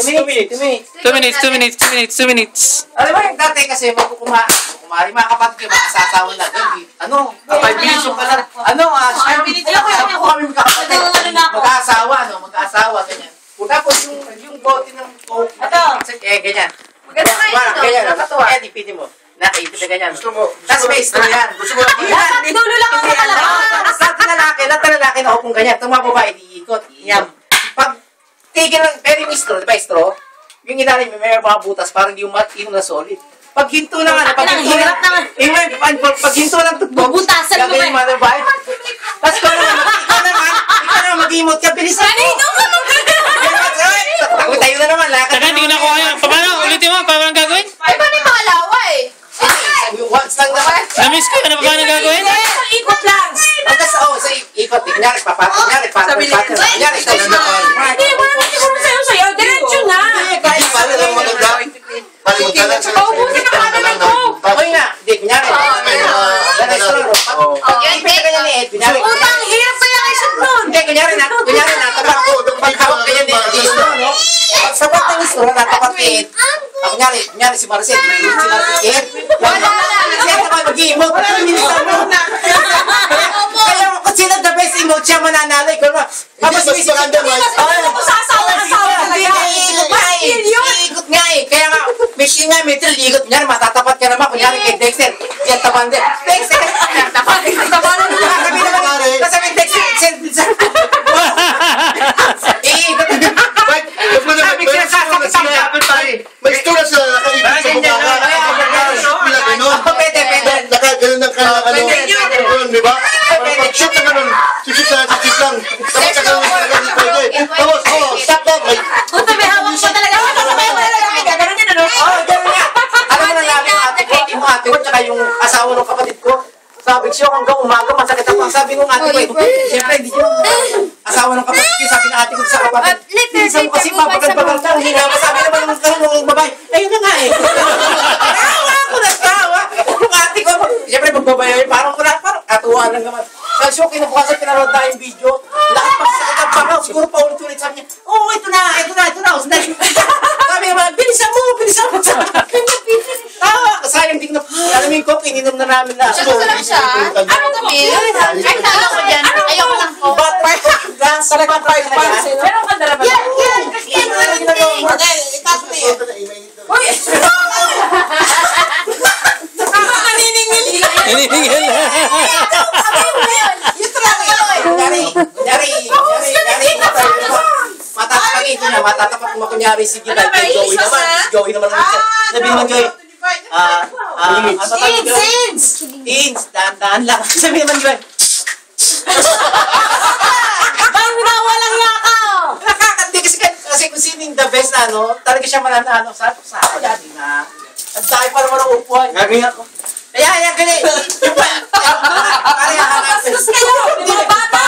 2 minutes. Alam mo yung dati kasi kumari mga kapatid kayo, makasasawa na. Ano? 5 minutes yung pala. Ano? 5 minutes lang kami magkakapatid. Mag-aasawa, ganyan. Tapos yung bote ng coke. Ganyan. Maganda kayo. Ganyan. Ipiti mo. Nakaipit na ganyan. Tapos may straw yan. Dapat dulo lang ang makalakas. Lahat ng lalaki na upong ganyan. Itong mga babae, iikot. Pag tigil ng pwede yung straw, di ba straw? Yung ilalim, may mga butas, parang hindi yung na solid. Pag hinto na nga, pag hinto ng tugbog, bubutasan mo gagawin yung mother bite. Tapos ikaw naman, mag-emote ka, bilisan mo. Tayo na naman, lakad. Saka, hindi ko nakuha yan. Paano? Ulitin mo, paano gagawin? Ay, paano yung makalawa eh? Once lang naman. Na-miss ko, ano pa paano gagawin? Ikot lang. Sa ikot, kunyari, kunyari, Hindi, wala na siguro sa'yo. Diretso na. Paubusin ang kanan ko. Okay nga, hindi, kunyari. Utang, hirap kaya kayo sa nun. Hindi, kunyari na, paghawak kaya ni istro, no? Pag sabat ng istro, natapat ni kunyari si Marcel, wala na, siya naman mag-emote. Kaya kung sila the best emote, siya mananalay ko naman. Tapos may ikot nga eh. Kaya nga, may ikot, kunyari matatapat ka naman, kunyari kay Dexter, yan tapan din. Dexter, tapan din. Kasabi Dexter, may istura sa nakaibig sa mukha ka. Nakaganon ng kanilang di ba? Pag-shoot na ganun, sisip lang. Tapos kaganon ng kanilang pwede. Tapos, stop lang. Puta, may hawak pa talaga. Gano'n yan, ano? Gano'n nga. Alam mo na namin yung ate ko, tsaka yung asawa ng kapatid ko. Sabi ko, hanggang umaga, masakit ako. Sabi ng ate ko, siyempre, hindi yung asawa ng kapatid ko. Sabi ng ate ko sa kapatid, pinsan mo kasi papagal-pagal ka. Sabi naman ng babae, ayun na nga eh. Tawa ako na tawa. Yung ate ko, siyempre, magbabayo, parang katuwaan lang naman. Kasi yung kinabukasan, pinanood na yung video. Lahat pagsakit ang pakaw. Siguro pa ulit-ulit sabi niya, oo, ito na. Sabi naman, bilisan mo. Tawa, sayang din na. Alam mo yung coke, ininom na namin na. Siya lang siya. Ano kami? Ay, talo ko dyan. Ayoko lang po. Gas, talagang 5 pounds. Meron ka dala ba? Yan. Kasi yan, walang thing. Uy! Naniningil. Kunyari. Matatapat mo kunyari si Gilay. Joey naman. Sabi naman Joey. Teens. Daan lang. Sabi naman Joey. Bang nawalang yaka! Nakakandi kasi kung sino yung the best na talaga siya mananalo sa kaya di na. Ang tayo pa naman ang upuan. Gagawin ako. Kaya ganyan. Bastos kayo! Mga bata!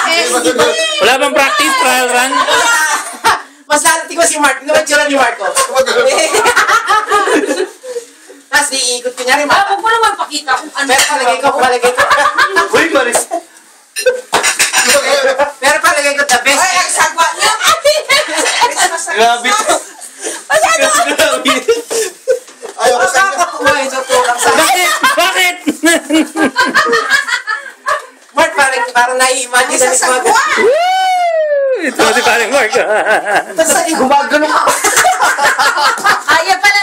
Wala bang practice, trial run? Mas lalating ko si Mark. Ano ba tsura ni Marco? Tapos iikot ko niya rin. Huwag mo naman pakita kung ano. Pero palagay ko. Uy, Maris. Pero palagay ko the best. Ay, ang sagwa niya! Grabe to. Ayaw ko sa inyo. Nakakapumain sa tulang sa akin. Bakit? Mark, parang nai-imagine na nito. Ito si paring Mark. Tapos gumagano ka. Ayaw pala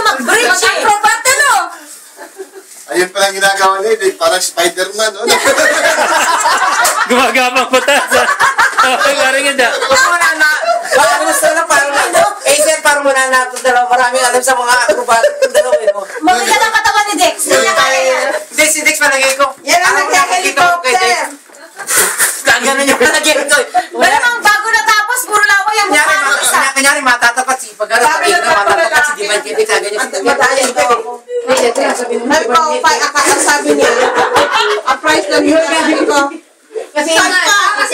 mag-bridge. Acrobat, ano? Ayun palang ginagawa niya, parang Spider-Man. Gumagapang patas. Okay, paring ganda. Parang muna natin dalawa. Maraming alam sa mga acrobat. Maganda ng katawan ni Dex. Hindi, si Dex palagay ko. Yan ang nag-helicopter. Gano'n yung palagay ko. Wala mang bago natapos, puro laway ang mukha ng isa. Kanyari, matatapat si matatapat si Divine Kid. Matayan ito. Sabi niya, ang price lang yun. Kasi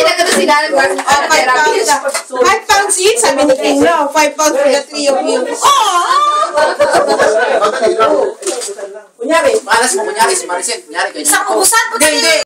nagkano si Darren Mark. 5 pounds each, sabi ni King. No, 5 pounds for the 3 of you. kunyari, malas mo, kunyari si Maricel, kunyari ganyan. Isang ubusan po Hindi.